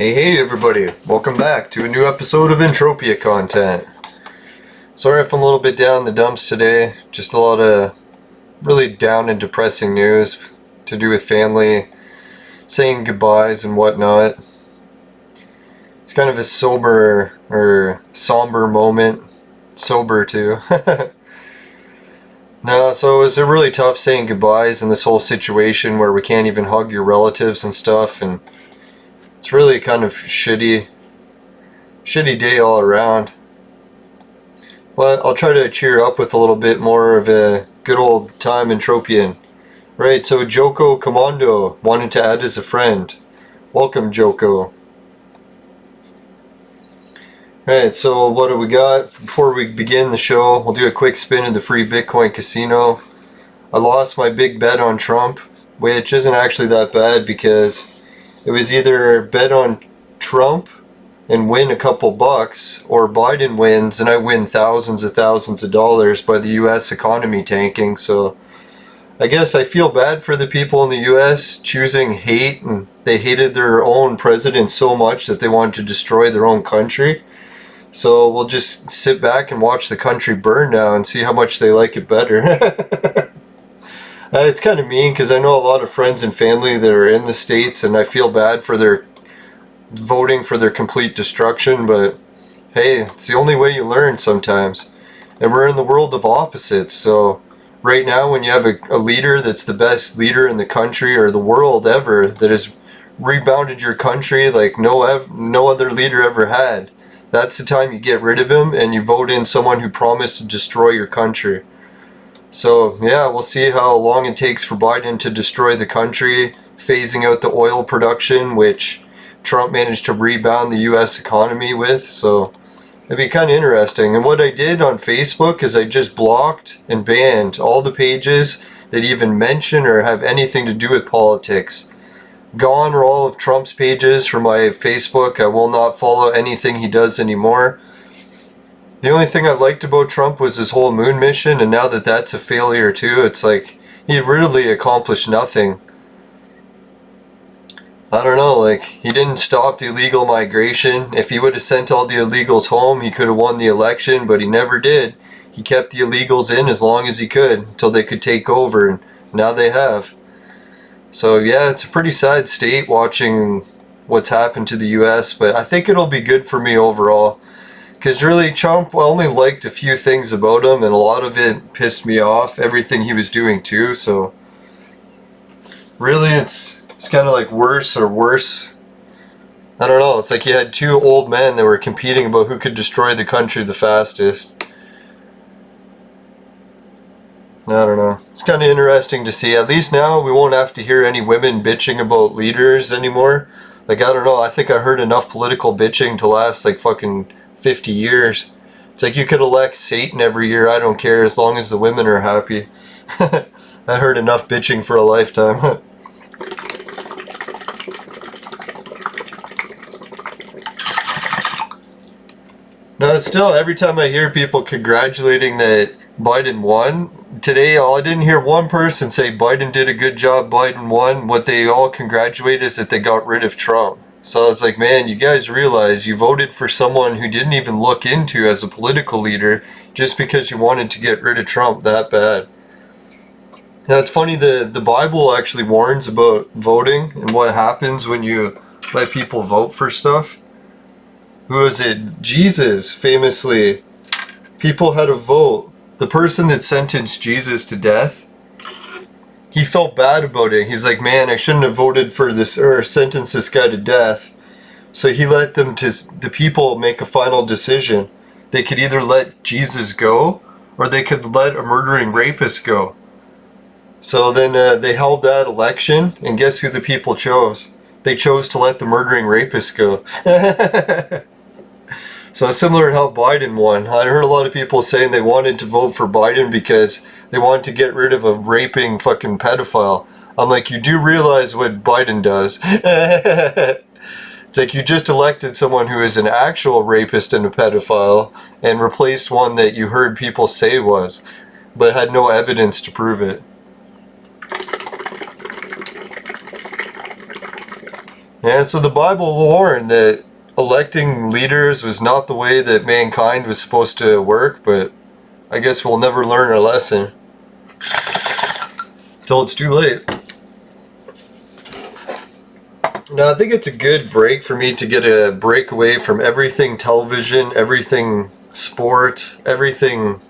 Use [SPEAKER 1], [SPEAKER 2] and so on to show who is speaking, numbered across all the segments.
[SPEAKER 1] Hey everybody, welcome back to a new episode of Entropia content. Sorry if I'm a little bit down in the dumps today, just a lot of really down and depressing news to do with family, saying goodbyes and whatnot. It's kind of a sober or somber moment, sober too. No, so it was a really tough saying goodbyes in this whole situation where we can't even hug your relatives and stuff, and it's really kind of shitty day all around. But I'll try to cheer up with a little bit more of a good old time Entropian. Right, so Joko Commando wanted to add as a friend. Welcome, Joko. Alright, so what do we got? Before we begin the show, we'll do a quick spin of the free Bitcoin casino. I lost my big bet on Trump, which isn't actually that bad because it was either bet on Trump and win a couple bucks, or Biden wins and I win thousands of dollars by the US economy tanking. So I guess I feel bad for the people in the US choosing hate, and they hated their own president so much that they wanted to destroy their own country. So we'll just sit back and watch the country burn now and see how much they like it better. It's kind of mean because I know a lot of friends and family that are in the States, and I feel bad for their voting for their complete destruction, but hey, it's the only way you learn sometimes. And we're in the world of opposites, so right now when you have a leader that's the best leader in the country or the world ever, that has rebounded your country like no other leader ever had, that's the time you get rid of him and you vote in someone who promised to destroy your country. So yeah, we'll see how long it takes for Biden to destroy the country, phasing out the oil production, which Trump managed to rebound the US economy with. So it'd be kind of interesting. And what I did on Facebook is I just blocked and banned all the pages that even mention or have anything to do with politics. Gone are all of Trump's pages from my Facebook. I will not follow anything he does anymore. The only thing I liked about Trump was his whole moon mission, and now that that's a failure too, it's like he really accomplished nothing. I don't know, like, he didn't stop the illegal migration. If he would have sent all the illegals home, he could have won the election, but he never did. He kept the illegals in as long as he could, until they could take over, and now they have. So yeah, it's a pretty sad state watching what's happened to the US, but I think it'll be good for me overall. Because really, Trump, I only liked a few things about him, and a lot of it pissed me off, everything he was doing too, so really it's kind of like worse or worse. I don't know, it's like you had two old men that were competing about who could destroy the country the fastest. I don't know, it's kind of interesting to see. At least now we won't have to hear any women bitching about leaders anymore. Like, I don't know, I think I heard enough political bitching to last like fucking 50 years. It's like you could elect Satan every year, I don't care, as long as the women are happy. I heard enough bitching for a lifetime. No, still, every time I hear people congratulating that Biden won, today I didn't hear one person say Biden did a good job, Biden won. What they all congratulate is that they got rid of Trump. So I was like, man, you guys realize you voted for someone who didn't even look into as a political leader just because you wanted to get rid of Trump that bad. Now it's funny, the Bible actually warns about voting and what happens when you let people vote for stuff. Who is it? Jesus, famously, people had a vote. The person that sentenced Jesus to death, he felt bad about it. He's like, man, I shouldn't have voted for this or sentenced this guy to death. So he let the people make a final decision. They could either let Jesus go, or they could let a murdering rapist go. So then they held that election, and guess who the people chose? They chose to let the murdering rapist go. So similar to how Biden won. I heard a lot of people saying they wanted to vote for Biden because they wanted to get rid of a raping fucking pedophile. I'm like, you do realize what Biden does. It's like you just elected someone who is an actual rapist and a pedophile and replaced one that you heard people say was, but had no evidence to prove it. Yeah, so the Bible warned that electing leaders was not the way that mankind was supposed to work, but I guess we'll never learn our lesson till it's too late. Now, I think it's a good break for me to get a break away from everything television, everything sport, everything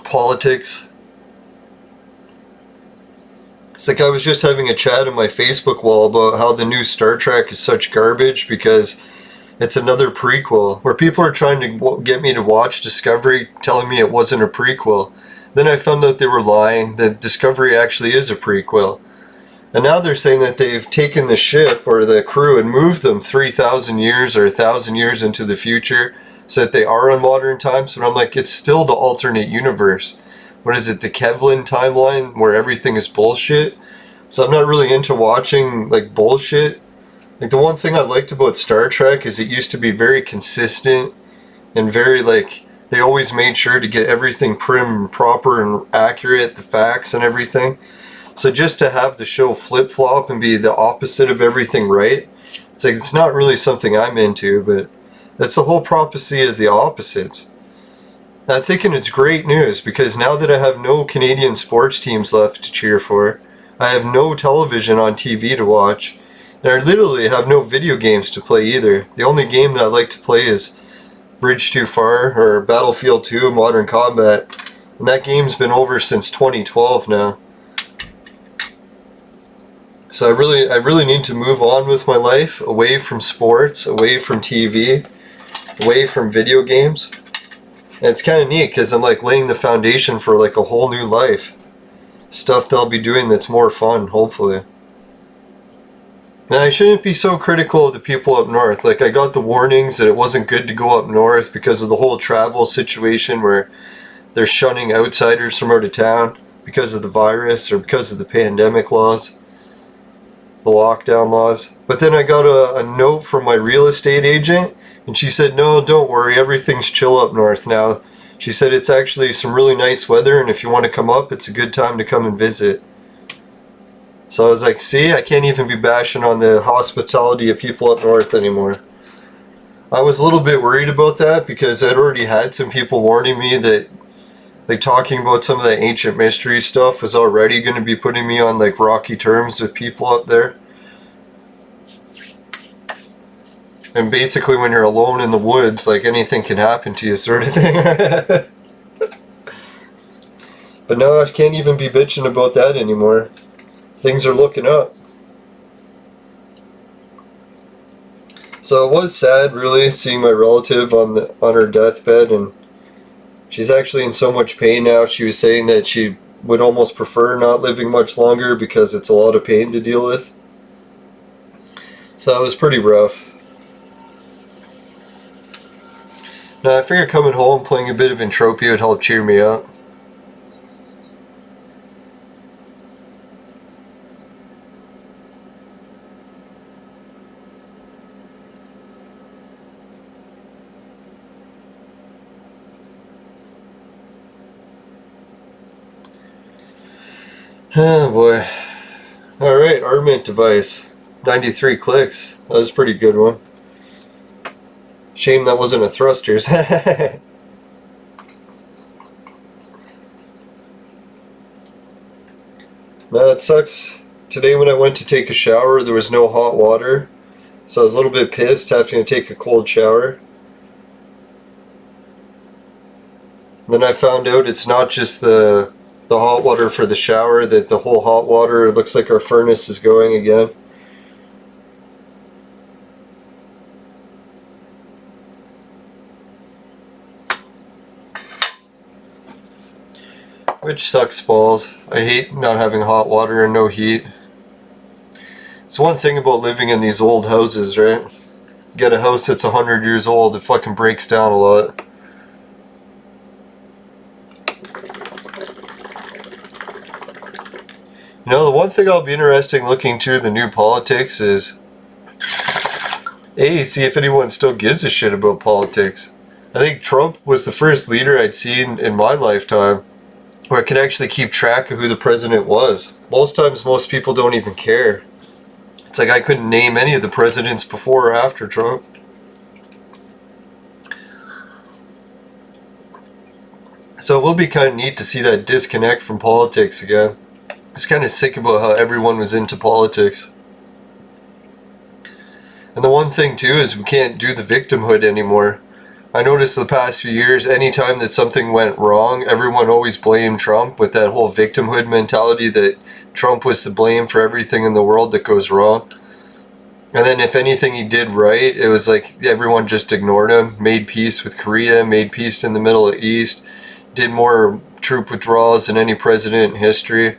[SPEAKER 1] politics. It's like I was just having a chat on my Facebook wall about how the new Star Trek is such garbage because it's another prequel, where people are trying to get me to watch Discovery, telling me it wasn't a prequel. Then I found out they were lying, that Discovery actually is a prequel. And now they're saying that they've taken the ship or the crew and moved them 3,000 years or 1,000 years into the future so that they are on modern times. But I'm like, it's still the alternate universe. What is it, the Kevlin timeline where everything is bullshit? So I'm not really into watching like bullshit. Like the one thing I liked about Star Trek is it used to be very consistent and very like, they always made sure to get everything prim and proper and accurate, the facts and everything. So just to have the show flip-flop and be the opposite of everything right, it's like it's not really something I'm into, but that's the whole prophecy is the opposites. And I'm thinking it's great news because now that I have no Canadian sports teams left to cheer for, I have no television on TV to watch, and I literally have no video games to play either. The only game that I like to play is Bridge Too Far or Battlefield 2 Modern Combat, and that game's been over since 2012 now. So I really need to move on with my life, away from sports, away from TV, away from video games. And it's kind of neat because I'm like laying the foundation for like a whole new life. Stuff that I'll be doing that's more fun, hopefully. Now I shouldn't be so critical of the people up north. Like I got the warnings that it wasn't good to go up north because of the whole travel situation where they're shunning outsiders from out of town because of the virus or because of the pandemic laws. The lockdown laws. But then I got a note from my real estate agent and she said, no, don't worry, everything's chill up north now. She said it's actually some really nice weather and if you want to come up, it's a good time to come and visit. So I was like, see, I can't even be bashing on the hospitality of people up north anymore. I was a little bit worried about that because I'd already had some people warning me that like talking about some of the ancient mystery stuff was already going to be putting me on like rocky terms with people up there. And basically when you're alone in the woods, like anything can happen to you sort of thing. But now I can't even be bitching about that anymore. Things are looking up. So it was sad really seeing my relative on her deathbed, and she's actually in so much pain now. She was saying that she would almost prefer not living much longer because it's a lot of pain to deal with. So that was pretty rough. Now I figured coming home playing a bit of Entropia would help cheer me up. Oh boy. Alright, Armament device. 93 clicks. That was a pretty good one. Shame that wasn't a thrusters. Now it sucks. Today when I went to take a shower there was no hot water. So I was a little bit pissed having to take a cold shower. Then I found out it's not just the hot water for the shower, that the whole hot water, it looks like our furnace is going again. Which sucks balls. I hate not having hot water and no heat. It's one thing about living in these old houses, right? You get a house that's 100 years old, it fucking breaks down a lot. You know, the one thing I'll be interested in looking to the new politics is A, see if anyone still gives a shit about politics. I think Trump was the first leader I'd seen in my lifetime where I could actually keep track of who the president was. Most times most people don't even care. It's It's like I couldn't name any of the presidents before or after Trump. So it will be kind of neat to see that disconnect from politics again. I was kind of sick about how everyone was into politics. And the one thing too is we can't do the victimhood anymore. I noticed the past few years, anytime that something went wrong, everyone always blamed Trump with that whole victimhood mentality that Trump was to blame for everything in the world that goes wrong. And then if anything he did right, it was like everyone just ignored him, made peace with Korea, made peace in the Middle East, did more troop withdrawals than any president in history.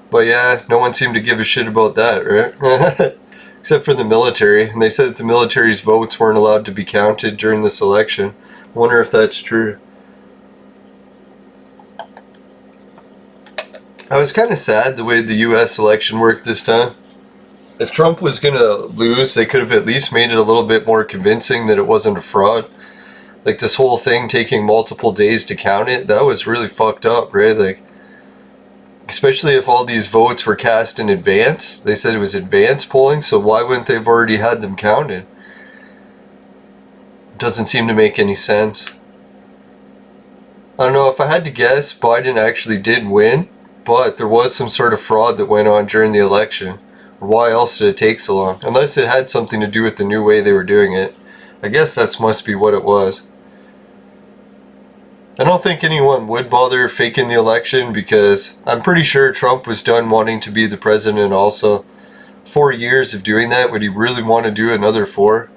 [SPEAKER 1] But yeah, no one seemed to give a shit about that, right? Except for the military. And they said that the military's votes weren't allowed to be counted during this election. I wonder if that's true. I was kind of sad the way the US election worked this time. If Trump was going to lose, they could have at least made it a little bit more convincing that it wasn't a fraud. Like this whole thing taking multiple days to count it, that was really fucked up, right? Like, especially if all these votes were cast in advance. They said it was advance polling, so why wouldn't they have already had them counted? Doesn't seem to make any sense. I don't know, if I had to guess, Biden actually did win, but there was some sort of fraud that went on during the election. Why else did it take so long? Unless it had something to do with the new way they were doing it. I guess that must be what it was. I don't think anyone would bother faking the election because I'm pretty sure Trump was done wanting to be the president also. 4 years of doing that, would he really want to do another 4?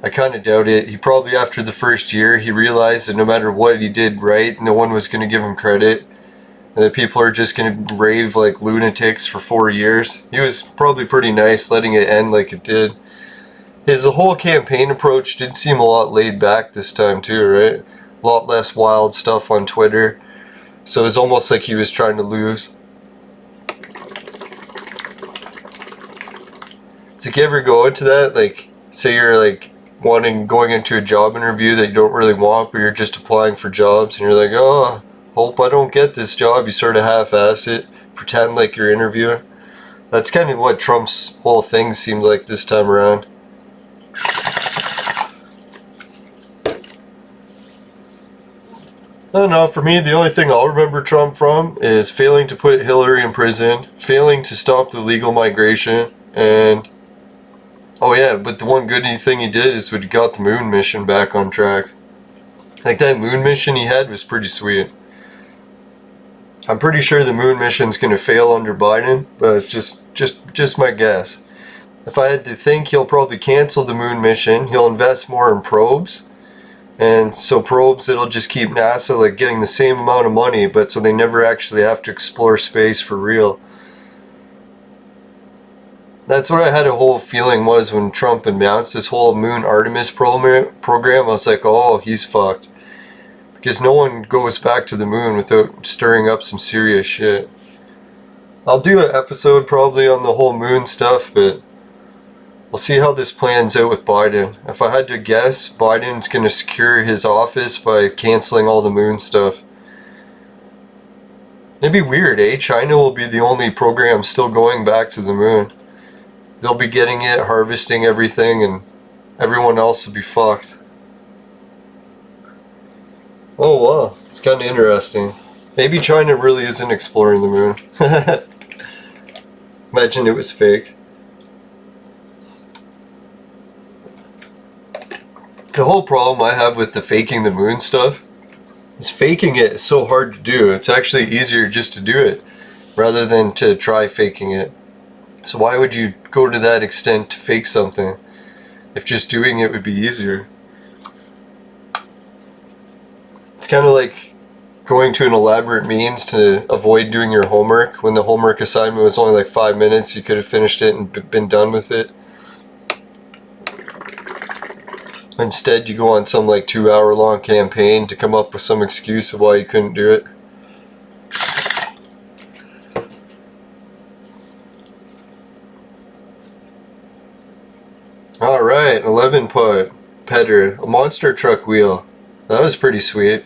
[SPEAKER 1] I kind of doubt it. He probably, after the first year, he realized that no matter what he did right, no one was going to give him credit. And that people are just going to rave like lunatics for 4 years. He was probably pretty nice letting it end like it did. His whole campaign approach did seem a lot laid back this time too, right? A lot less wild stuff on Twitter. So it was almost like he was trying to lose. It's like, you ever go into that? Like, say you're like going into a job interview that you don't really want, but you're just applying for jobs, and you're like, oh, hope I don't get this job. You sort of half-ass it, pretend like you're interviewing. That's kind of what Trump's whole thing seemed like this time around. I don't know, for me, the only thing I'll remember Trump from is failing to put Hillary in prison, failing to stop the illegal migration, and oh yeah, but the one good thing he did is when he got the moon mission back on track. Like, that moon mission he had was pretty sweet. I'm pretty sure the moon mission's gonna fail under Biden, but it's just my guess. If I had to think, he'll probably cancel the moon mission, he'll invest more in probes, and so probes, it'll just keep NASA like getting the same amount of money, but so they never actually have to explore space for real. That's what I had a whole feeling was when Trump announced this whole Moon Artemis program. I was like, oh, he's fucked. Because no one goes back to the moon without stirring up some serious shit. I'll do an episode probably on the whole moon stuff, but we'll see how this plans out with Biden. If I had to guess, Biden's going to secure his office by canceling all the moon stuff. It'd be weird, eh? China will be the only program still going back to the moon. They'll be getting it, harvesting everything, and everyone else will be fucked. Oh wow, it's kind of interesting. Maybe China really isn't exploring the moon. Imagine it was fake. The whole problem I have with the faking the moon stuff is faking it is so hard to do. It's actually easier just to do it rather than to try faking it. So why would you go to that extent to fake something if just doing it would be easier? It's kind of like going to an elaborate means to avoid doing your homework when the homework assignment was only like 5 minutes. You could have finished it and been done with it. Instead, you go on some like 2-hour long campaign to come up with some excuse of why you couldn't do it. Alright, 11 put. Petter, a monster truck wheel. That was pretty sweet.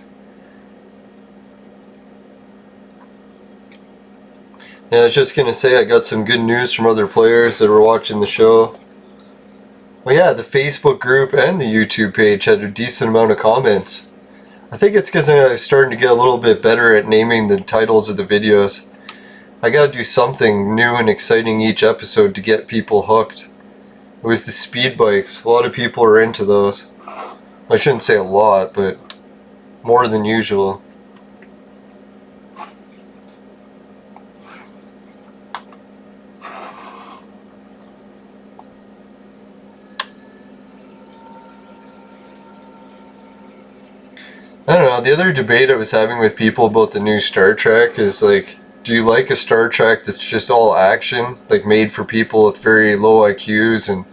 [SPEAKER 1] Yeah, I was just gonna say I got some good news from other players that were watching the show. Well, yeah, the Facebook group and the YouTube page had a decent amount of comments. I think it's because I'm starting to get a little bit better at naming the titles of the videos. I gotta do something new and exciting each episode to get people hooked. It was the speed bikes. A lot of people are into those. I shouldn't say a lot, but more than usual. I don't know, the other debate I was having with people about the new Star Trek is like, do you like a Star Trek that's just all action, like made for people with very low IQs and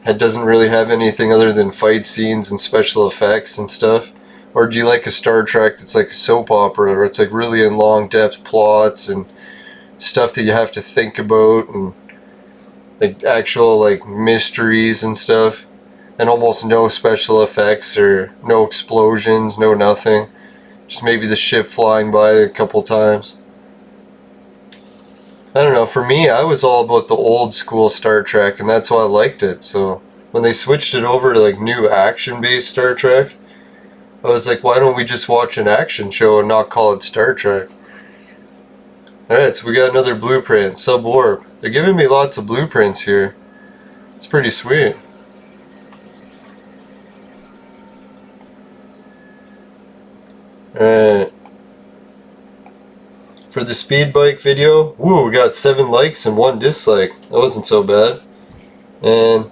[SPEAKER 1] it doesn't really have anything other than fight scenes and special effects and stuff? Or do you like a Star Trek that's like a soap opera where it's like really in long depth plots and stuff that you have to think about and like actual like mysteries and stuff? And almost no special effects or no explosions, no nothing. Just maybe the ship flying by a couple times. I don't know, for me, I was all about the old school Star Trek, and that's why I liked it. So when they switched it over to like new action-based Star Trek, I was like, why don't we just watch an action show and not call it Star Trek? Alright, so we got another blueprint, Sub-Warp. They're giving me lots of blueprints here. It's pretty sweet. Alright. For the speed bike video, woo, we got 7 likes and 1 dislike. That wasn't so bad. And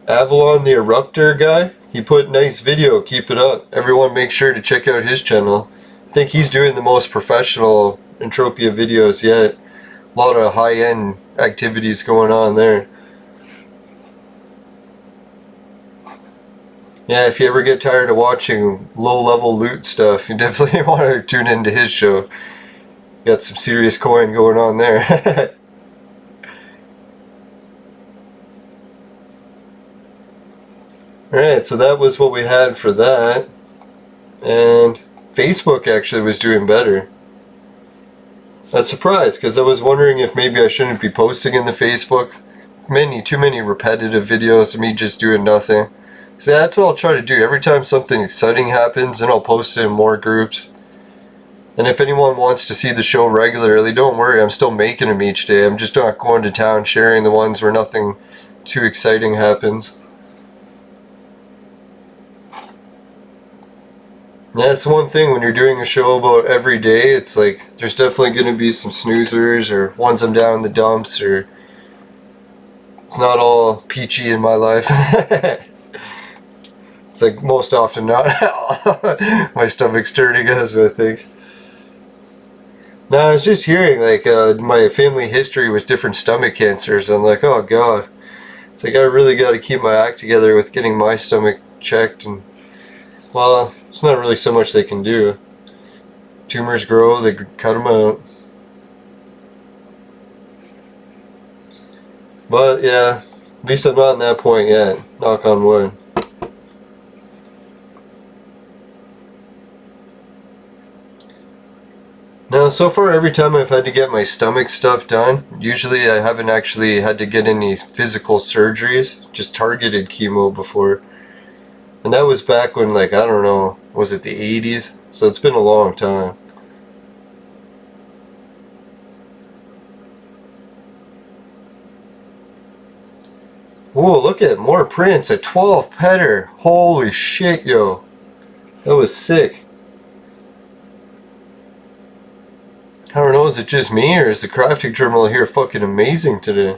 [SPEAKER 1] Avalon the Eruptor guy, he put nice video, keep it up. Everyone make sure to check out his channel. I think he's doing the most professional Entropia videos yet. A lot of high-end activities going on there. Yeah, if you ever get tired of watching low-level loot stuff, you definitely want to tune into his show. Got some serious coin going on there. Alright, so that was what we had for that. And Facebook actually was doing better. I was surprised, because I was wondering if maybe I shouldn't be posting in the Facebook. Too many repetitive videos of me just doing nothing. So that's what I'll try to do. Every time something exciting happens, then I'll post it in more groups. And if anyone wants to see the show regularly, don't worry, I'm still making them each day. I'm just not going to town sharing the ones where nothing too exciting happens. Yeah, that's one thing when you're doing a show about every day, it's like there's definitely going to be some snoozers or ones I'm down in the dumps or it's not all peachy in my life. It's like most often not. My stomach's turning as I think. No, I was just hearing like my family history was different stomach cancers. I'm like, oh god. It's like I really got to keep my act together with getting my stomach checked and well, it's not really so much they can do. Tumors grow, they cut them out. But yeah, at least I'm not in that point yet. Knock on wood. Now, so far every time I've had to get my stomach stuff done, usually I haven't actually had to get any physical surgeries, just targeted chemo before. And that was back when, like, I don't know, was it the 80s? So it's been a long time. Whoa, look at more prints, a 12 petter. Holy shit, yo. That was sick. I don't know, is it just me or is the crafting terminal here fucking amazing today?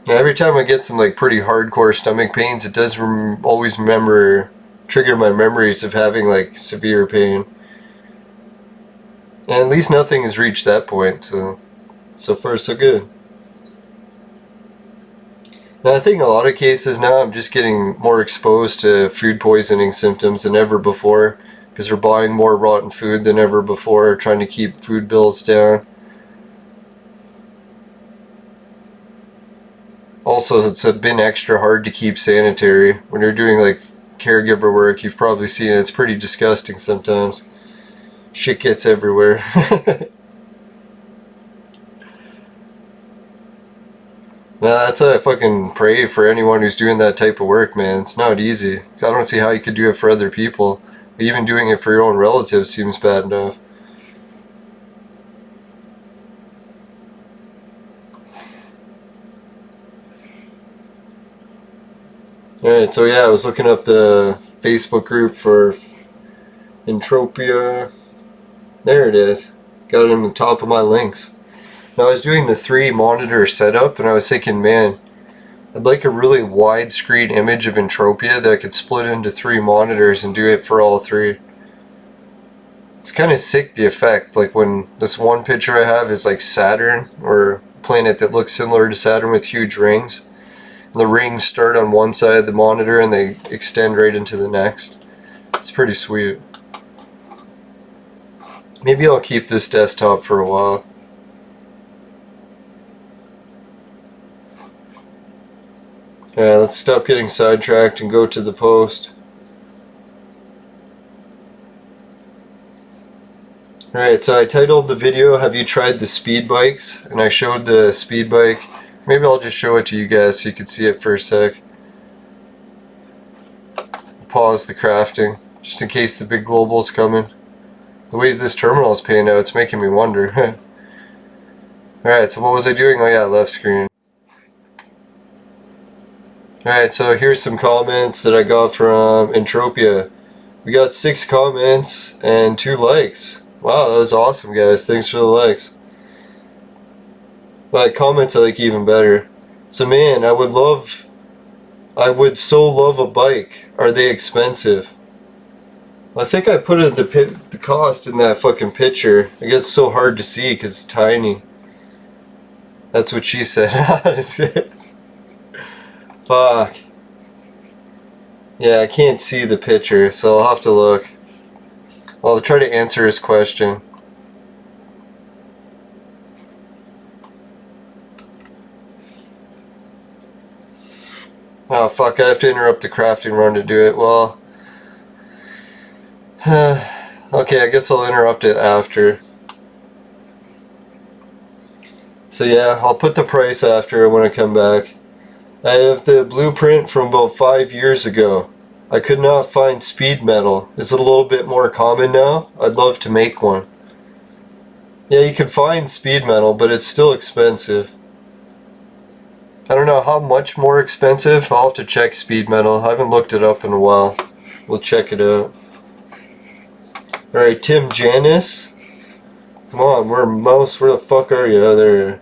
[SPEAKER 1] Now, every time I get some like pretty hardcore stomach pains, it does always trigger my memories of having like severe pain. And at least nothing has reached that point, so far so good. Now I think in a lot of cases now I'm just getting more exposed to food poisoning symptoms than ever before because we're buying more rotten food than ever before, trying to keep food bills down. Also, it's been extra hard to keep sanitary. When you're doing like caregiver work, you've probably seen it. It's pretty disgusting sometimes. Shit gets everywhere. Nah, that's why I fucking pray for anyone who's doing that type of work, man. It's not easy. 'Cause I don't see how you could do it for other people. Even doing it for your own relatives seems bad enough. Alright, so yeah, I was looking up the Facebook group for Entropia. There it is. Got it in the top of my links. Now I was doing the 3 monitor setup and I was thinking, man, I'd like a really widescreen image of Entropia that I could split into 3 monitors and do it for all 3. It's kind of sick, the effect. Like when this one picture I have is like Saturn, or a planet that looks similar to Saturn with huge rings. And the rings start on one side of the monitor and they extend right into the next. It's pretty sweet. Maybe I'll keep this desktop for a while. Alright, let's stop getting sidetracked and go to the post. Alright, so I titled the video, "Have you tried the speed bikes?" And I showed the speed bike. Maybe I'll just show it to you guys so you can see it for a sec. Pause the crafting, just in case the big global's coming. The way this terminal is paying out, it's making me wonder. Alright, so what was I doing? Oh yeah, left screen. Alright, so here's some comments that I got from Entropia. We got 6 comments and 2 likes. Wow, that was awesome, guys. Thanks for the likes. But comments I like even better. So man, I would so love a bike. Are they expensive? I think I put the cost in that fucking picture. I guess it's so hard to see because it's tiny. That's what she said. Fuck. Yeah, I can't see the picture, so I'll have to look. I'll try to answer his question. Oh fuck, I have to interrupt the crafting run to do it. Well, okay, I guess I'll interrupt it after. So yeah, I'll put the price after when I come back. I have the blueprint from about 5 years ago. I could not find speed metal. Is it a little bit more common now? I'd love to make one. Yeah, you can find speed metal, but it's still expensive. I don't know how much more expensive. I'll have to check speed metal. I haven't looked it up in a while. We'll check it out. Alright, Tim Janice. Come on, where the fuck are you? Oh, there.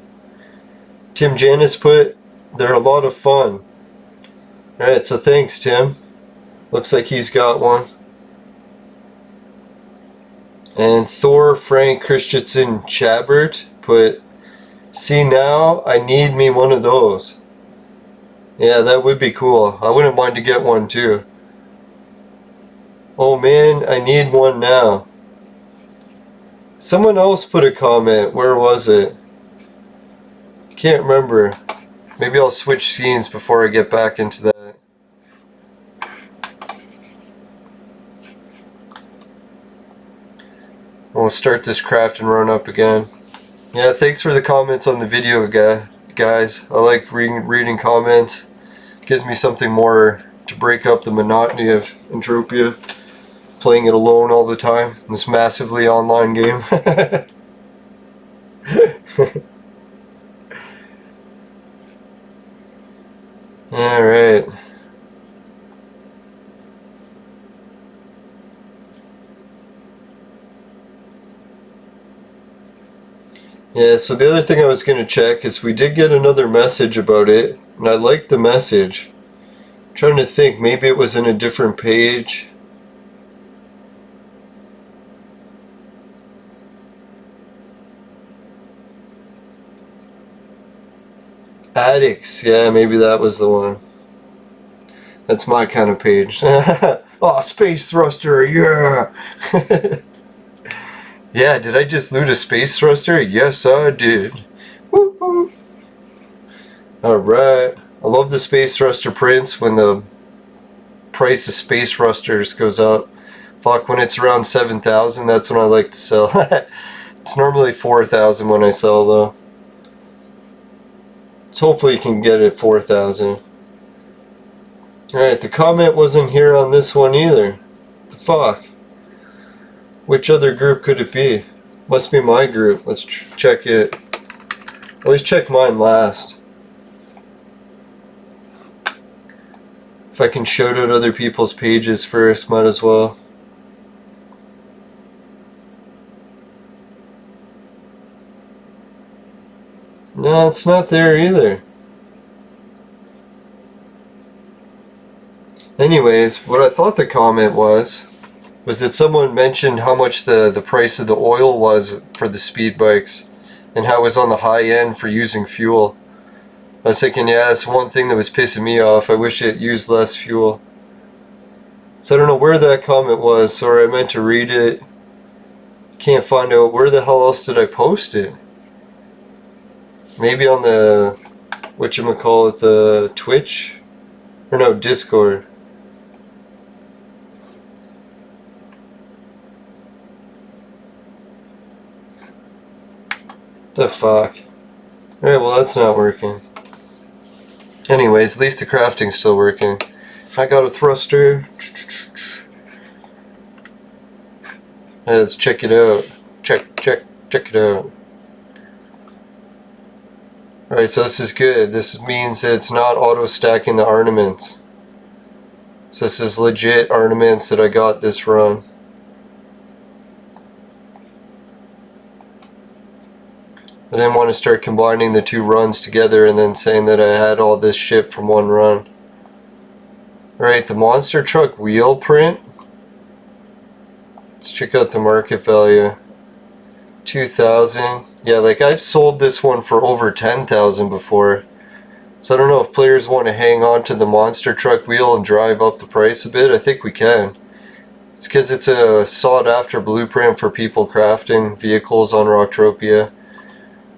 [SPEAKER 1] Tim Janice put, "They're a lot of fun." Alright, so thanks, Tim. Looks like he's got one. And Thor Frank Christensen Chabert put, "See now, I need me one of those." Yeah, that would be cool. I wouldn't mind to get one too. "Oh man, I need one now." Someone else put a comment. Where was it? Can't remember. Maybe I'll switch scenes before I get back into that. We'll start this craft and run up again. Yeah, thanks for the comments on the video, guys. I like reading comments. Gives me something more to break up the monotony of Entropia. Playing it alone all the time in this massively online game. Alright. Yeah, so the other thing I was going to check is we did get another message about it, and I liked the message. I'm trying to think, maybe it was in a different page. Addicts, yeah, maybe that was the one. That's my kind of page. Oh, space thruster, yeah! Yeah, did I just loot a space thruster? Yes, I did. Woo-hoo. Alright. I love the space thruster prints when the price of space thrusters goes up. Fuck, when it's around 7,000, that's when I like to sell. It's normally 4,000 when I sell though. So hopefully you can get it 4,000. Alright, the comment wasn't here on this one either. The fuck? Which other group could it be? Must be my group. Let's check it. Always check mine last. If I can shout out other people's pages first, might as well. No, it's not there either. Anyways, what I thought the comment was that someone mentioned how much the price of the oil was for the speed bikes and how it was on the high end for using fuel. I was thinking, yeah, that's one thing that was pissing me off. I wish it used less fuel. So I don't know where that comment was. Sorry, I meant to read it. Can't find out where the hell else did I post it. Maybe on the, whatchamacallit, the Twitch? Or no, Discord. The fuck? Alright, well that's not working. Anyways, at least the crafting's still working. I got a thruster. Let's check it out. Check it out. Alright, so this is good. This means that it's not auto-stacking the ornaments. So this is legit ornaments that I got this run. I didn't want to start combining the two runs together and then saying that I had all this shit from one run. Alright, the monster truck wheel print. Let's check out the market value. 2,000. Yeah, like I've sold this one for over 10,000 before. So I don't know if players want to hang on to the monster truck wheel and drive up the price a bit. I think we can. It's because it's a sought after blueprint for people crafting vehicles on Rocktropia.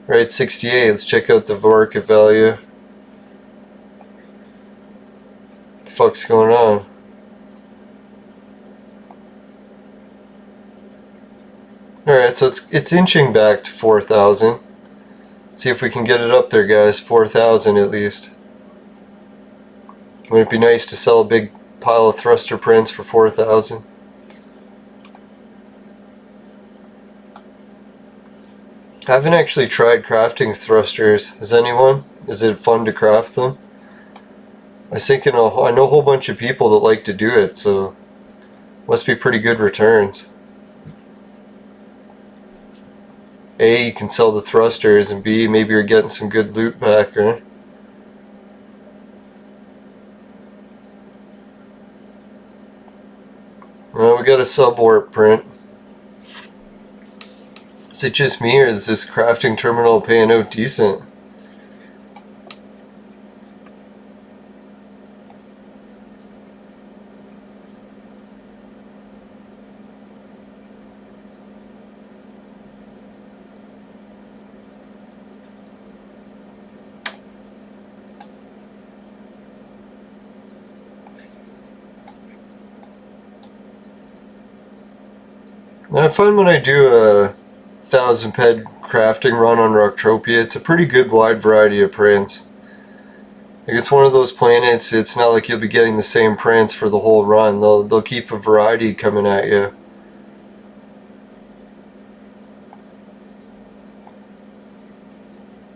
[SPEAKER 1] Right, 68. Let's check out the market value. What the fuck's going on? Alright, so it's inching back to 4,000. See if we can get it up there, guys. 4,000 at least. Wouldn't it be nice to sell a big pile of thruster prints for 4,000? I haven't actually tried crafting thrusters. Has anyone? Is it fun to craft them? I was thinking, I know a whole bunch of people that like to do it, so must be pretty good returns. A, you can sell the thrusters, and B, maybe you're getting some good loot back, right? Well, we got a sub-warp print. Is it just me, or is this crafting terminal paying out decent? I find when I do a 1,000 ped crafting run on Rocktropia, it's a pretty good wide variety of prints. Like it's one of those planets, it's not like you'll be getting the same prints for the whole run. They'll keep a variety coming at you.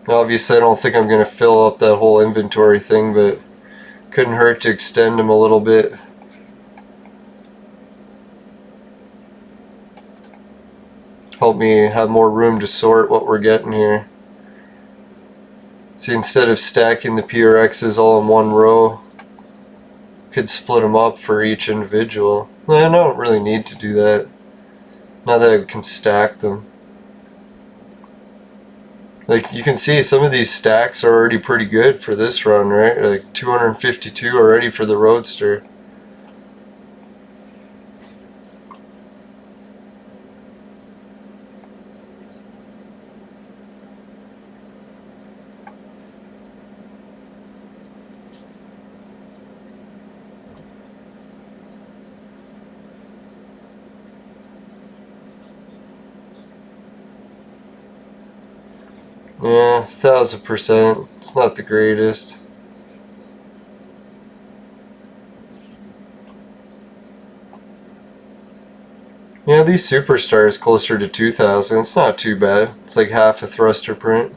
[SPEAKER 1] Now, obviously I don't think I'm going to fill up that whole inventory thing, but couldn't hurt to extend them a little bit. Help me have more room to sort what we're getting here. See, instead of stacking the PRXs all in one row, could split them up for each individual. I don't really need to do that, now that I can stack them. Like, you can see some of these stacks are already pretty good for this run, right? Like 252 already for the Roadster. Yeah, 1000%. It's not the greatest. Yeah, these superstars closer to 2000. It's not too bad. It's like half a thruster print.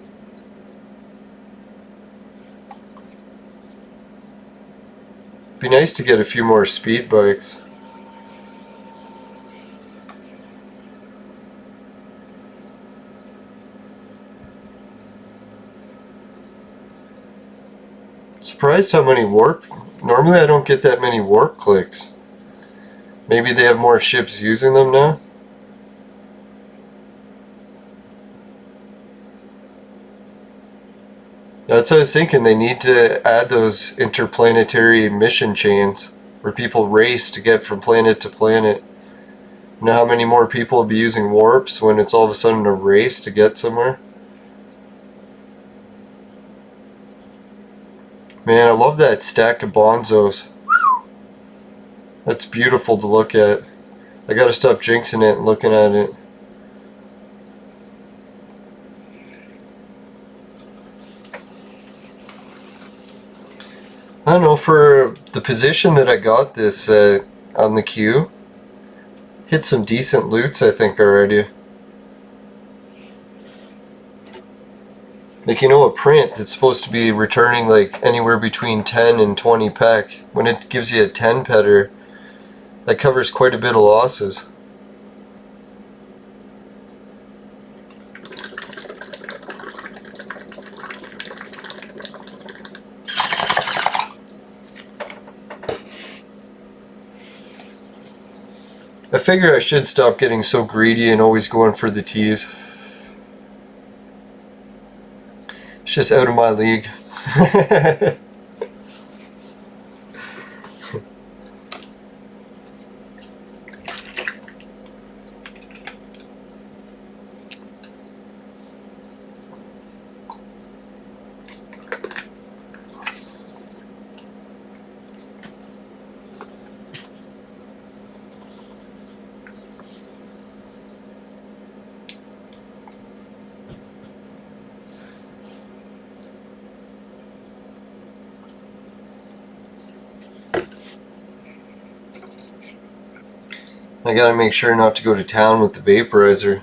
[SPEAKER 1] Be nice to get a few more speed bikes. Surprised how many warp. Normally I don't get that many warp clicks. Maybe they have more ships using them now? That's what I was thinking. They need to add those interplanetary mission chains where people race to get from planet to planet. You know how many more people will be using warps when it's all of a sudden a race to get somewhere? Man, I love that stack of Bonzos. That's beautiful to look at. I gotta stop jinxing it and looking at it. I don't know, for the position that I got this on the queue, hit some decent loots I think already. Like, you know, a print that's supposed to be returning like anywhere between 10 and 20 pec. When it gives you a 10 petter, that covers quite a bit of losses. I figure I should stop getting so greedy and always going for the T's. It's just out of my league. I gotta make sure not to go to town with the vaporizer.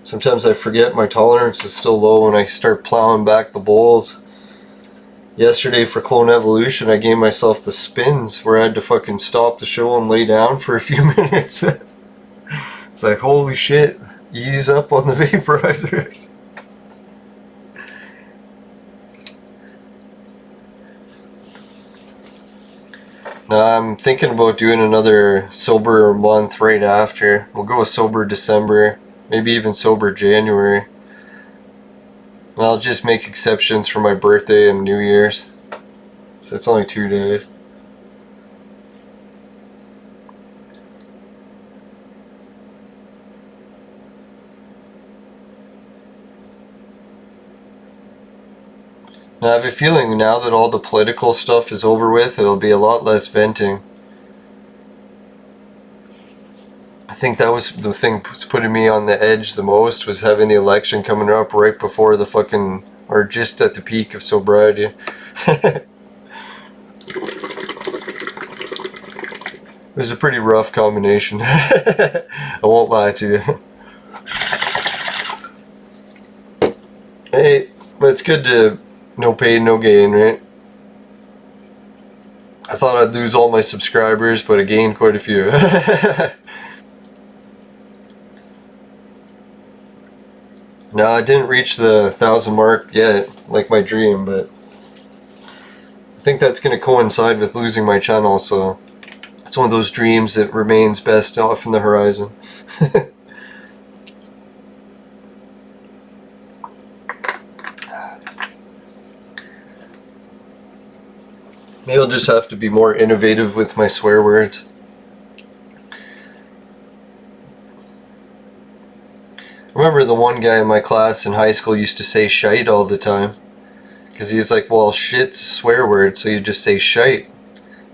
[SPEAKER 1] Sometimes I forget my tolerance is still low when I start plowing back the bowls. Yesterday for Clone Evolution I gave myself the spins where I had to fucking stop the show and lay down for a few minutes. It's like, holy shit, ease up on the vaporizer. Now I'm thinking about doing another sober month right after. We'll go with sober December, maybe even sober January. And I'll just make exceptions for my birthday and New Year's. So it's only 2 days. Now I have a feeling now that all the political stuff is over with, it'll be a lot less venting. I think that was the thing that's putting me on the edge the most, was having the election coming up right before the fucking, or just at the peak of sobriety. It was a pretty rough combination. I won't lie to you. Hey, but it's good to no pain, no gain, right? I thought I'd lose all my subscribers, but I gained quite a few. No, I didn't reach the 1,000 mark yet, like my dream, but I think that's going to coincide with losing my channel, so it's one of those dreams that remains best off in the horizon. Maybe I'll just have to be more innovative with my swear words. I remember the one guy in my class in high school used to say shite all the time. Because he was like, well, shit's a swear word, so you just say shite.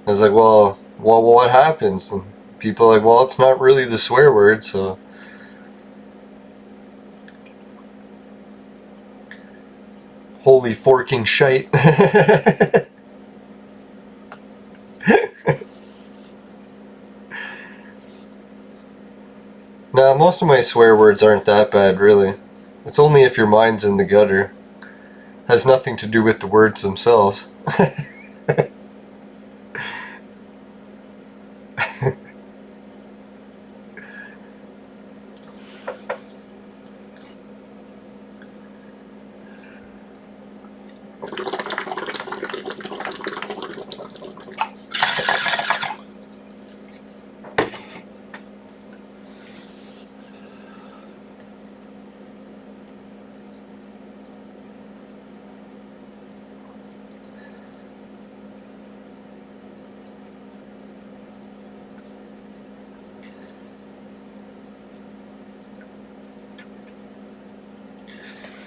[SPEAKER 1] I was like, well, what happens? And people are like, well, it's not really the swear word, so... Holy forking shite. Nah, most of my swear words aren't that bad, really. It's only if your mind's in the gutter. Has nothing to do with the words themselves.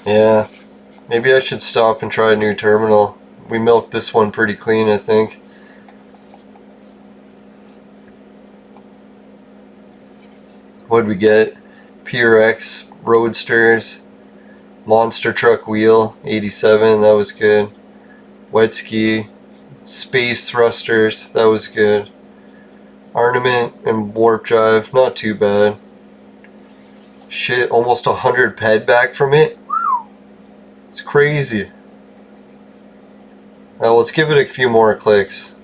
[SPEAKER 1] Yeah, maybe I should stop and try a new terminal. We milked this one pretty clean, I think. What'd we get? PRX, Roadsters, Monster Truck Wheel, 87, that was good. Wet Ski, Space Thrusters, that was good. Ornament and Warp Drive, not too bad. Shit, almost 100 ped back from it? It's crazy. Now let's give it a few more clicks.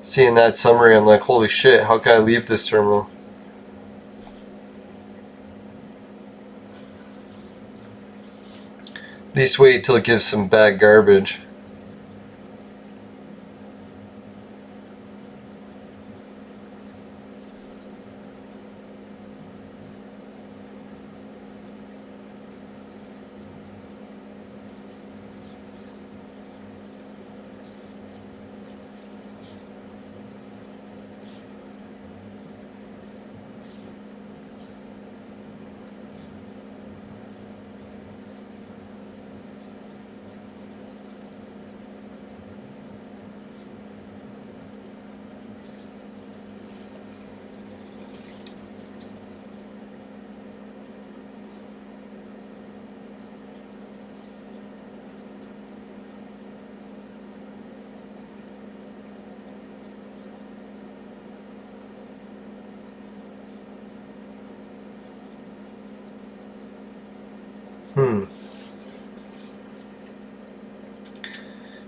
[SPEAKER 1] Seeing that summary, I'm like, holy shit, how can I leave this terminal? At least wait till it gives some bad garbage.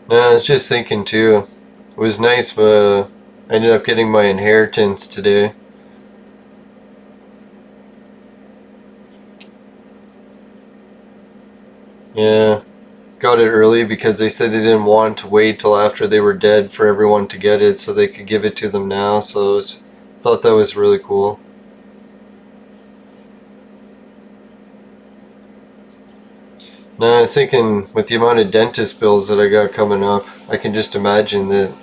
[SPEAKER 1] No, I was just thinking too. It was nice, but I ended up getting my inheritance today. Yeah, got it early because they said they didn't want to wait till after they were dead for everyone to get it so they could give it to them now, so thought that was really cool. No, I was thinking with the amount of dentist bills that I got coming up, I can just imagine that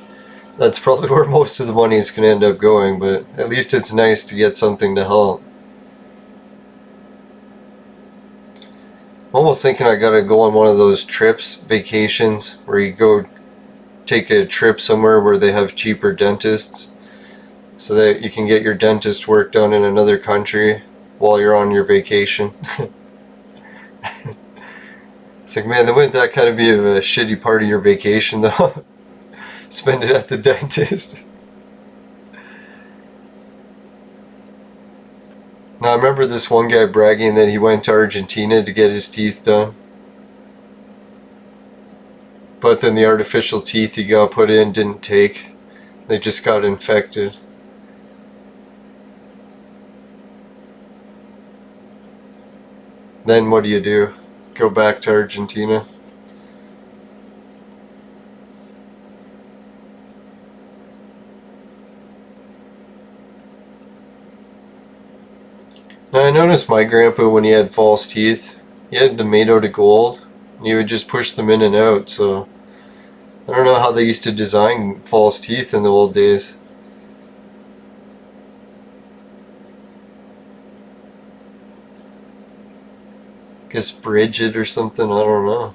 [SPEAKER 1] that's probably where most of the money is going to end up going, but at least it's nice to get something to help. I'm almost thinking I gotta go on one of those trips, vacations, where you go take a trip somewhere where they have cheaper dentists so that you can get your dentist work done in another country while you're on your vacation. It's like, man, wouldn't that kind of be a shitty part of your vacation though? Spend it at the dentist. Now I remember this one guy bragging that he went to Argentina to get his teeth done. But then the artificial teeth he got put in didn't take. They just got infected. Then what do? Go back to Argentina? Now I noticed my grandpa when he had false teeth, he had them made out of gold, and he would just push them in and out, so I don't know how they used to design false teeth in the old days. Guess bridge it or something, I don't know.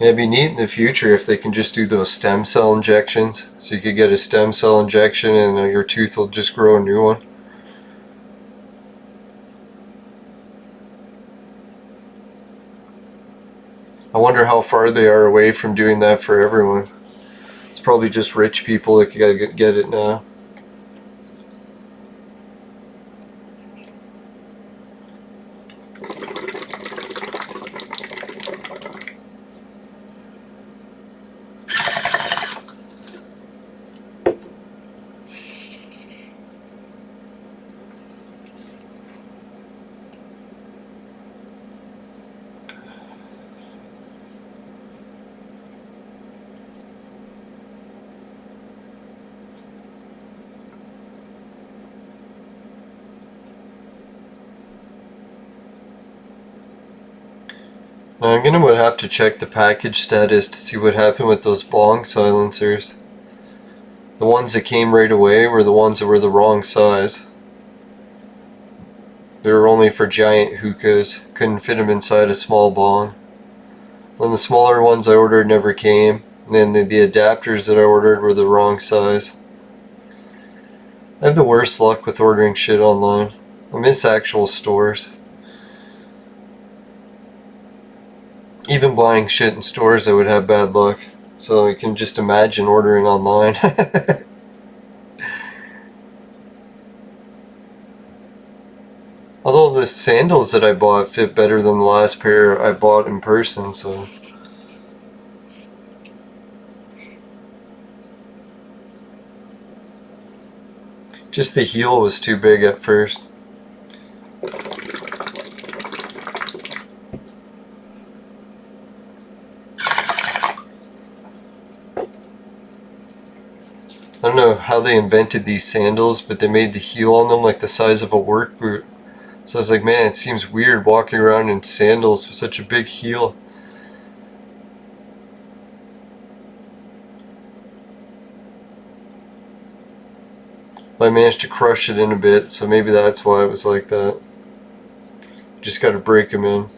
[SPEAKER 1] Yeah, it'd be neat in the future if they can just do those stem cell injections. So you could get a stem cell injection and your tooth will just grow a new one. I wonder how far they are away from doing that for everyone. It's probably just rich people that can get it now. Now I'm gonna have to check the package status to see what happened with those bong silencers. The ones that came right away were the ones that were the wrong size. They were only for giant hookahs, couldn't fit them inside a small bong. Then the smaller ones I ordered never came, and then the adapters that I ordered were the wrong size. I have the worst luck with ordering shit online. I miss actual stores. Even buying shit in stores I would have bad luck. So you can just imagine ordering online. Although the sandals that I bought fit better than the last pair I bought in person, so. Just the heel was too big at first. I don't know how they invented these sandals, but they made the heel on them like the size of a work boot. So I was like, man, it seems weird walking around in sandals with such a big heel. But I managed to crush it in a bit, so maybe that's why it was like that. Just gotta break them in.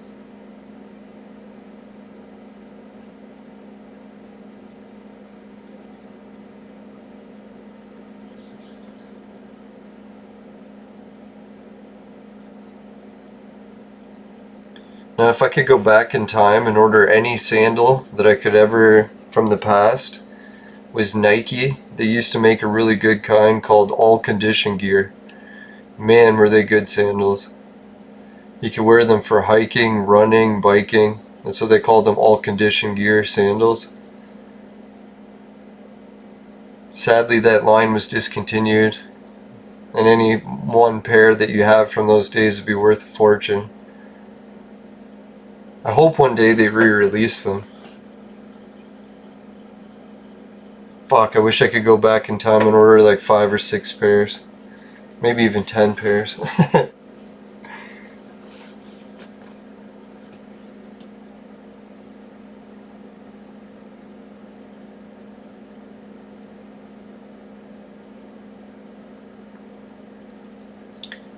[SPEAKER 1] Now if I could go back in time and order any sandal that I could ever from the past, was Nike. They used to make a really good kind called All Condition Gear. Man, were they good sandals. You could wear them for hiking, running, biking. And so they called them All Condition Gear sandals. Sadly, that line was discontinued. And any one pair that you have from those days would be worth a fortune. I hope one day they re-release them. Fuck, I wish I could go back in time and order like 5 or 6 pairs. Maybe even 10 pairs.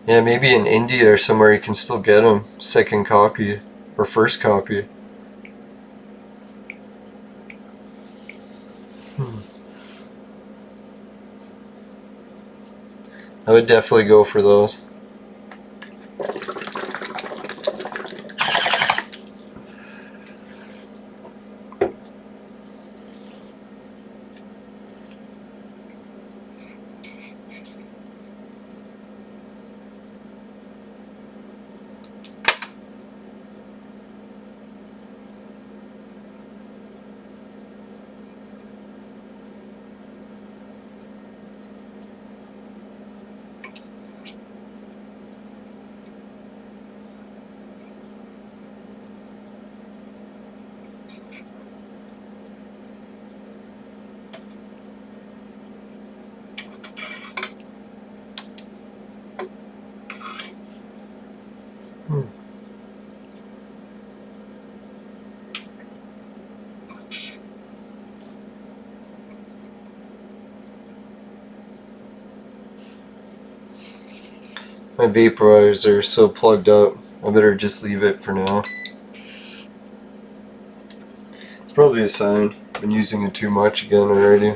[SPEAKER 1] Yeah, maybe in India or somewhere you can still get them. Second copy. Or first copy. I would definitely go for those. My vaporizer is so plugged up. I better just leave it for now. It's Probably a sign. Been using it too much again already.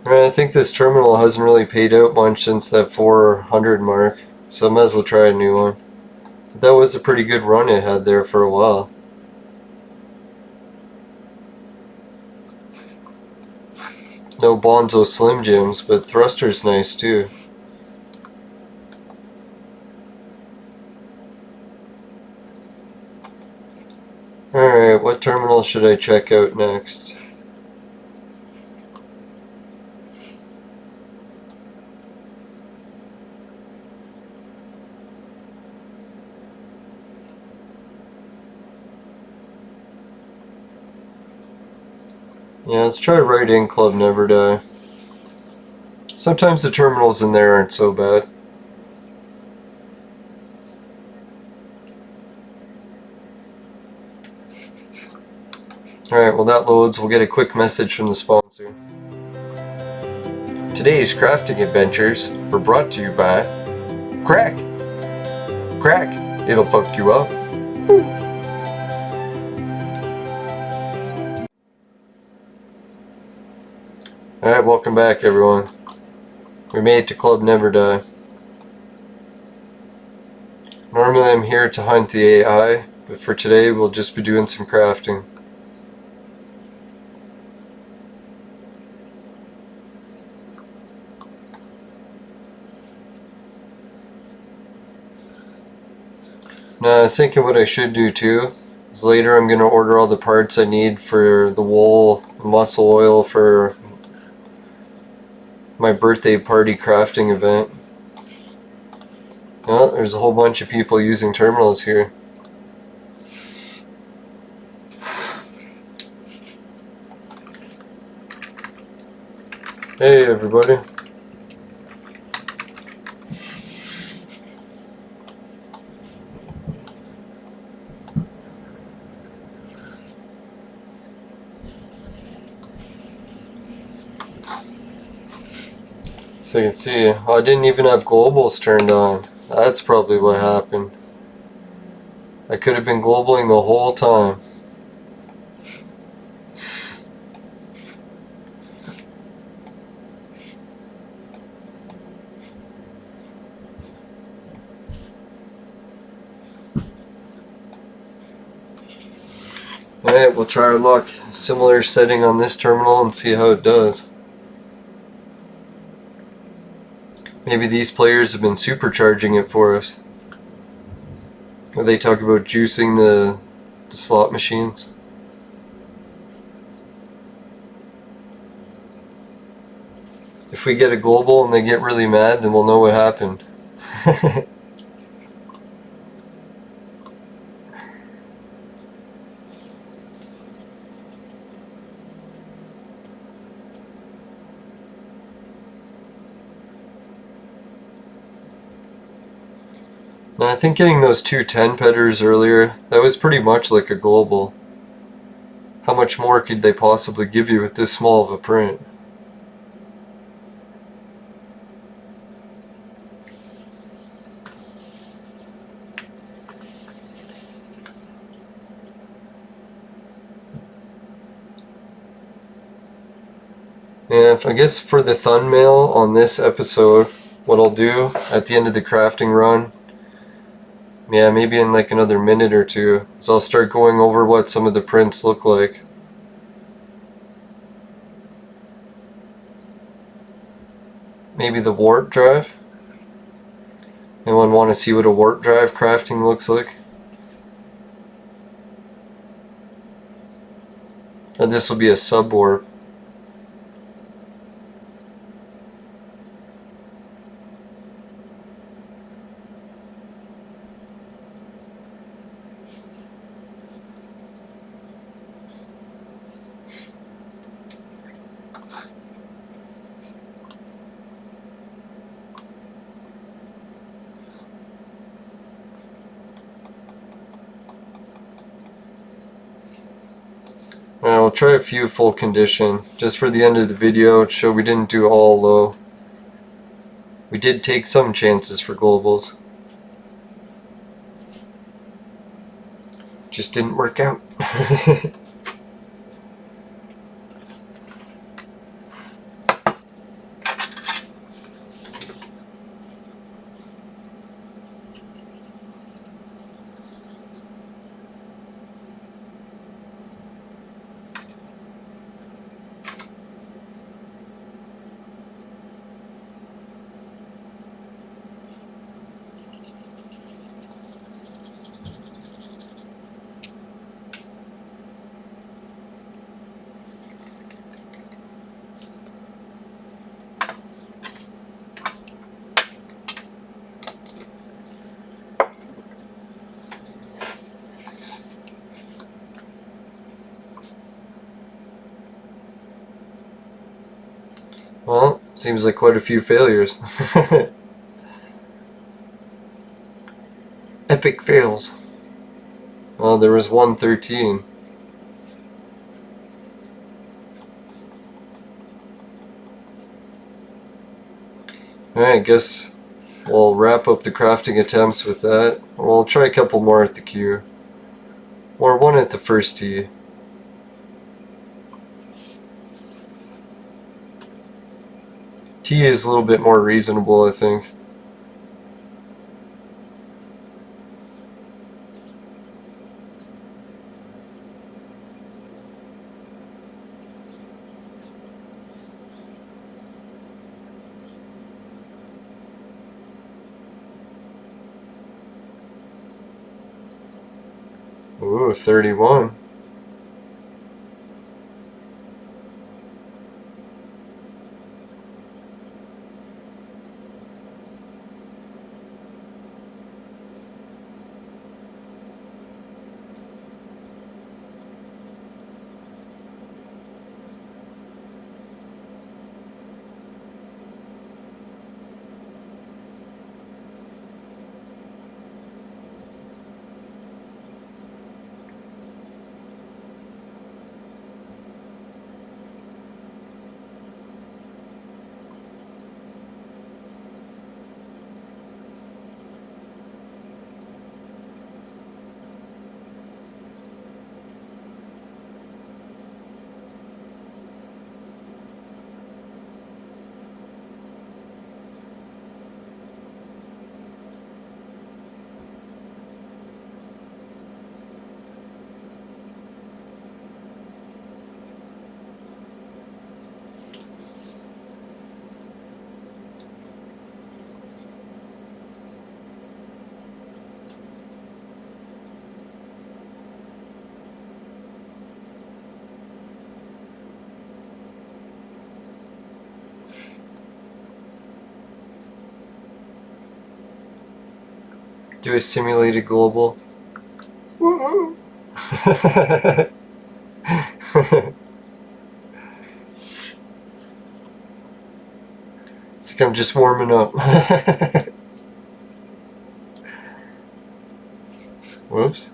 [SPEAKER 1] I think this terminal hasn't really paid out much since that 400 mark, so I might as well try a new one. But that was a pretty good run it had there for a while. No Bonzo Slim Jims, but thruster's nice too. Alright, what terminal should I check out next? Yeah, let's try Right In Club Never Die. Sometimes the terminals in there aren't so bad. Alright, while that loads, we'll get a quick message from the sponsor. Today's crafting adventures were brought to you by Crack! Crack! It'll fuck you up. Alright, welcome back everyone. We made it to Club Never Die. Normally I'm here to hunt the AI, but for today we'll just be doing some crafting. Now I was thinking what I should do too is later I'm going to order all the parts I need for the wool, muscle oil for my birthday party crafting event. Oh, there's a whole bunch of people using terminals here. Hey everybody. So you can see, I didn't even have globals turned on. That's probably what happened. I could have been globaling the whole time. Alright, we'll try our luck. Similar setting on this terminal and see how it does. Maybe these players have been supercharging it for us. Or they talk about juicing the slot machines. If we get a global and they get really mad, then we'll know what happened. Now I think getting those two 10 petters earlier, that was pretty much like a global. How much more could they possibly give you with this small of a print? Yeah, I guess for the thumbnail on this episode, what I'll do at the end of the crafting run, yeah, maybe in like another minute or two, is I'll start going over what some of the prints look like. Maybe the warp drive. Anyone want to see what a warp drive crafting looks like? Or this will be a sub warp. Alright, we'll try a few full condition, just for the end of the video to show we didn't do all low. We did take some chances for globals. Just didn't work out. Well, seems like quite a few failures. Epic fails. Well, there was 113. Alright, I guess we'll wrap up the crafting attempts with that. We'll try a couple more at the queue. Or one at the first tee. Tee is a little bit more reasonable, I think. Ooh, 31. Do a simulated global. Woohoo! It's like I'm just warming up. Whoops.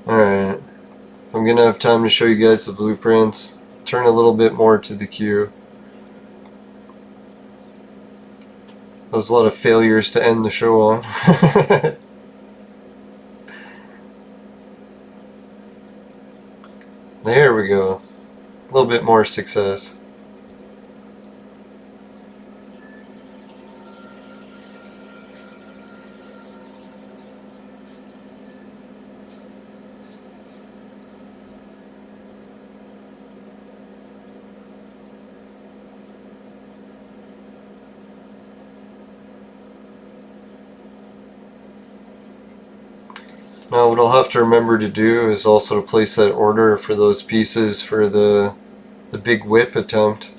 [SPEAKER 1] Alright, I'm gonna have time to show you guys the blueprints, turn a little bit more to the queue. There's a lot of failures to end the show on. There we go, a little bit more success. Now what I'll have to remember to do is also to place that order for those pieces for the big whip attempt.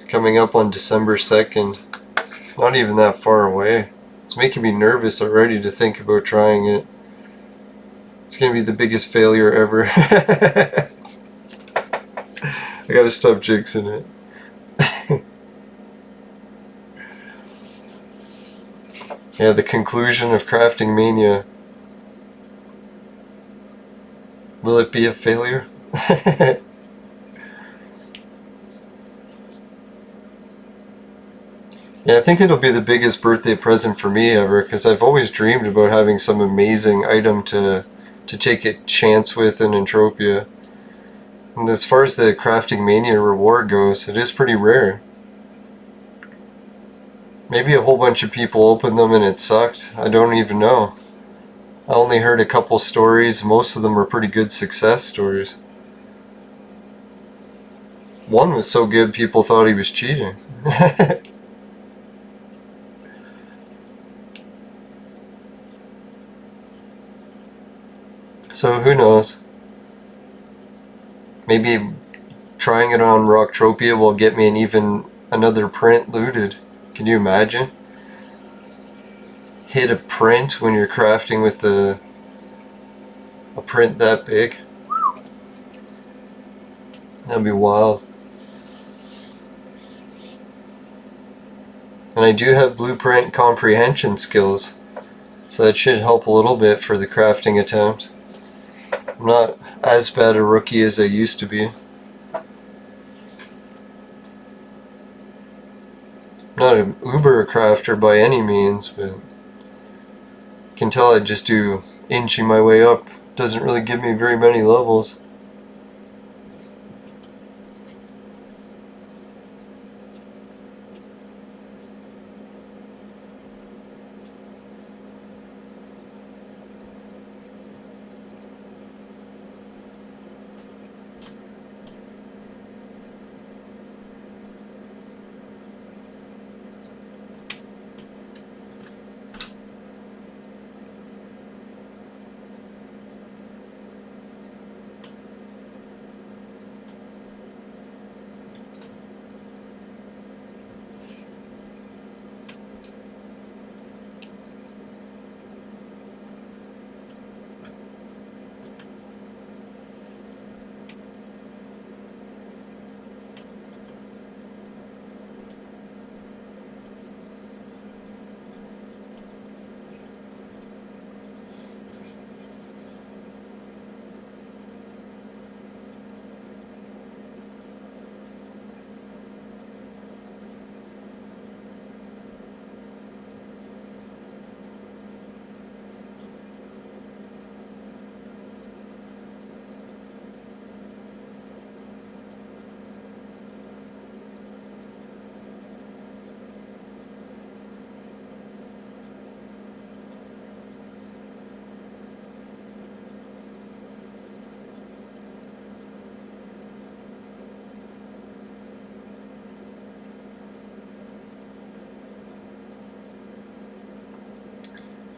[SPEAKER 1] Coming up on December 2nd. It's not even that far away. It's It's making me nervous already to think about trying it. It's gonna be the biggest failure ever. I gotta stop jinxing it. Yeah, the conclusion of Crafting Mania. Will it be a failure? Yeah, I think it'll be the biggest birthday present for me ever, because I've always dreamed about having some amazing item to take a chance with in Entropia. And as far as the Crafting Mania reward goes, it is pretty rare. Maybe a whole bunch of people opened them and it sucked. I don't even know. I only heard a couple stories. Most of them were pretty good success stories. One was so good people thought he was cheating. So who knows? Maybe trying it on Rocktropia will get me another print looted. Can you imagine? Hit a print when you're crafting with a print that big. That'd be wild. And I do have blueprint comprehension skills, so that should help a little bit for the crafting attempt. I'm not as bad a rookie as I used to be. Not an uber crafter by any means, but you can tell I just do inching my way up. Doesn't really give me very many levels.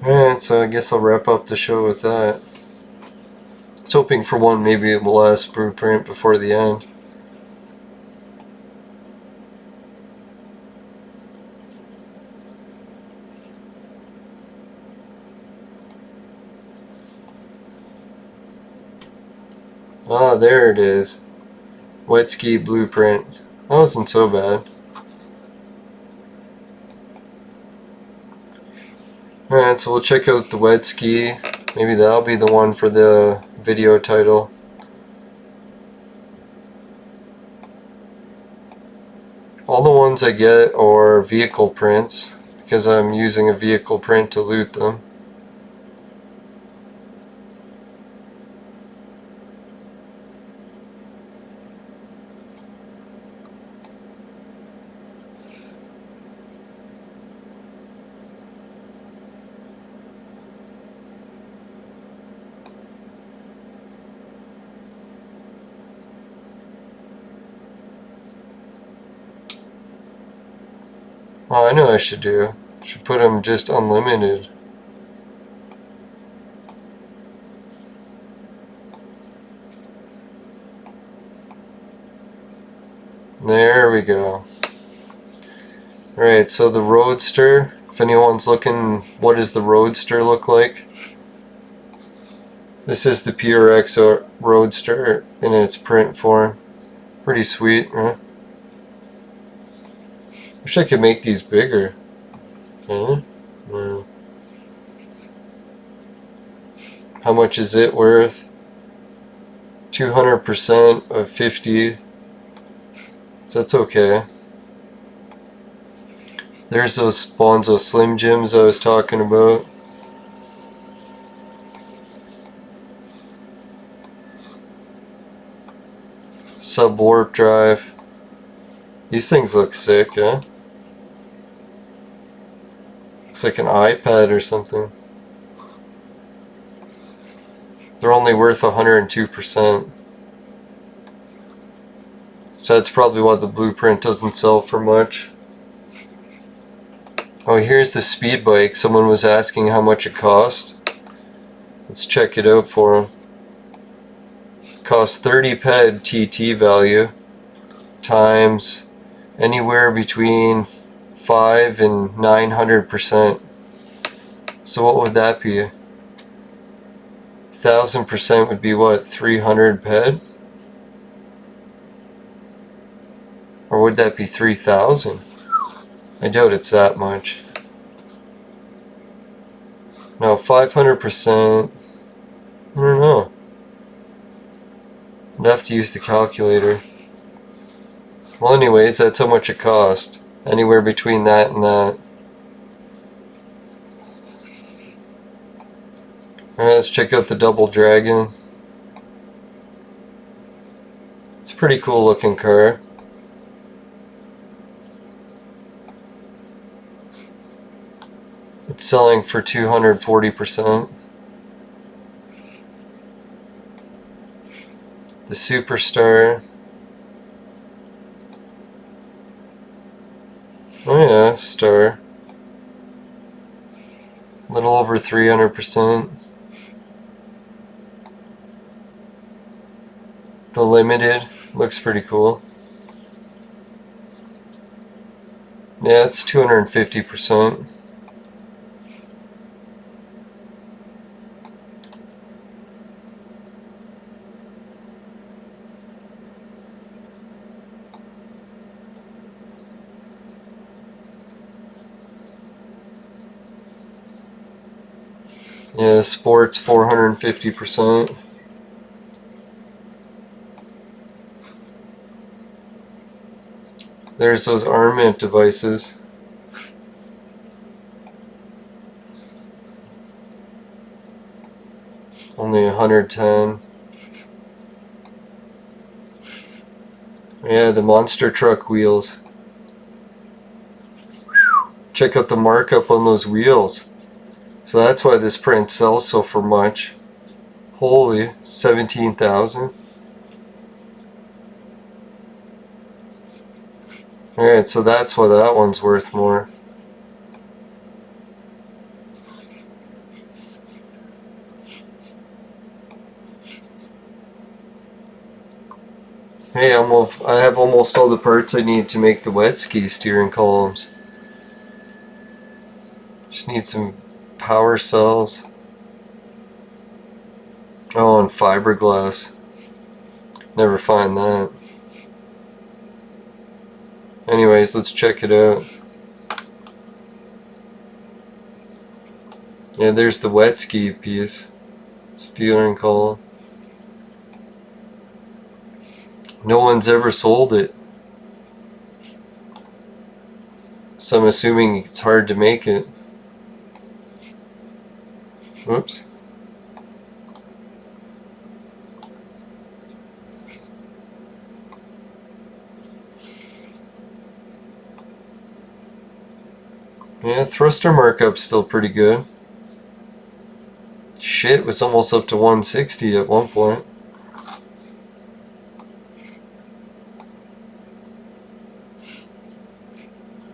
[SPEAKER 1] Alright, so I guess I'll wrap up the show with that. I was hoping for one, maybe it will last blueprint before the end. Ah, there it is. Wet ski blueprint. That wasn't so bad. Alright, so we'll check out the wet ski. Maybe that'll be the one for the video title. All the ones I get are vehicle prints, because I'm using a vehicle print to loot them. Oh, I know what I should do. I should put them just unlimited. There we go. Alright, so the Roadster, If anyone's looking, what does the Roadster look like? This is the PRX Roadster in its print form. Pretty sweet, huh? Wish I could make these bigger. Okay. How much is it worth? 200% of 50. So that's okay. There's those Bonzo Slim Jims I was talking about. Sub warp drive. These things look sick, eh? Looks like an iPad or something. They're only worth 102%. So that's probably why the blueprint doesn't sell for much. Oh, here's the speed bike. Someone was asking how much it cost. Let's check it out for them. Costs 30 ped TT value times anywhere between 5 and 900%. So what would that be? 1000% would be what? 300 ped? Or would that be 3000? I doubt it's that much. No, 500%. I don't know. I'd have to use the calculator. Well, anyways, that's how much it cost. Anywhere between that and that. Alright, let's check out the Double Dragon. It's a pretty cool looking car. It's selling for 240%. The Superstar. Oh yeah, Star. A little over 300%. The Limited looks pretty cool. Yeah, it's 250%. Yeah, Sports 450%. There's those armament devices. Only 110. Yeah, the monster truck wheels. Check out the markup on those wheels. So that's why this print sells so for much. Holy, 17,000. Alright, so that's why that one's worth more. Hey, I have almost all the parts I need to make the wet ski steering columns. Just need some power cells. Oh, and fiberglass. Never find that. Anyways, let's check it out. Yeah, there's the wet ski piece. Steering column. No one's ever sold it. So I'm assuming it's hard to make it. Whoops. Yeah, thruster markup's still pretty good. Shit, it was almost up to 160 at one point.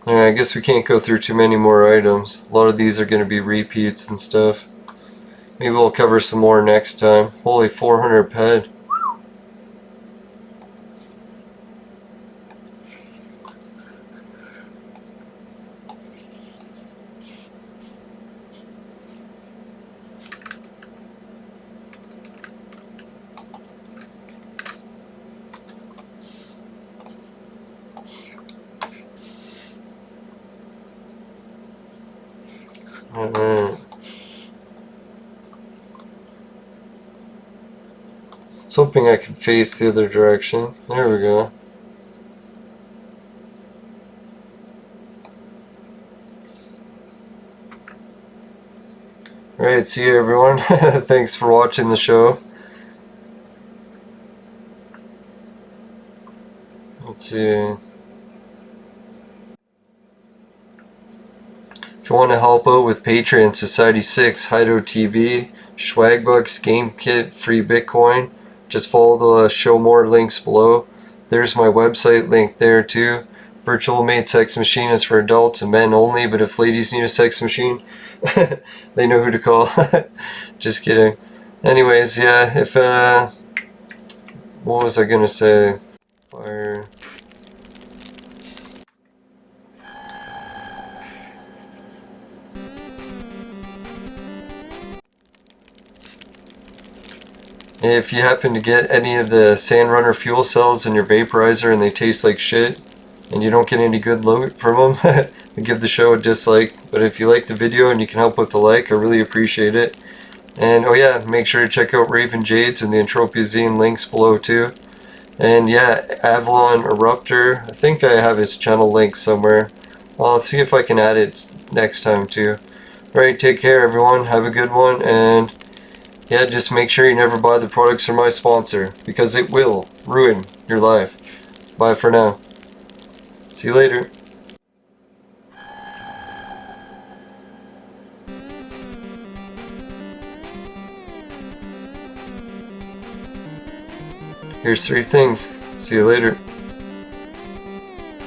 [SPEAKER 1] Yeah, I guess we can't go through too many more items. A lot of these are going to be repeats and stuff. Maybe we'll cover some more next time. Holy, 400 ped. Alright. I was hoping I could face the other direction. There we go. Alright, see you everyone. Thanks for watching the show. Let's see. If you want to help out with Patreon, Society 6, Hideout TV, Swagbucks, GameKit, Free Bitcoin, just follow the show more links below. There's my website link there too. Virtual Mate Sex Machine is for adults and men only, but if ladies need a sex machine, they know who to call. Just kidding. Anyways, yeah, if, what was I gonna say? Fire. If you happen to get any of the Sandrunner fuel cells in your vaporizer and they taste like shit, and you don't get any good loot from them, give the show a dislike. But if you like the video and you can help with a like, I really appreciate it. And oh yeah, make sure to check out Raven Jade's and the Entropia Zine links below too. And yeah, Avalon Eruptor, I think I have his channel link somewhere. I'll see if I can add it next time too. Alright, take care everyone, have a good one, and yeah, just make sure you never buy the products from my sponsor, because it will ruin your life. Bye for now. See you later. Here's 3 things. See you later.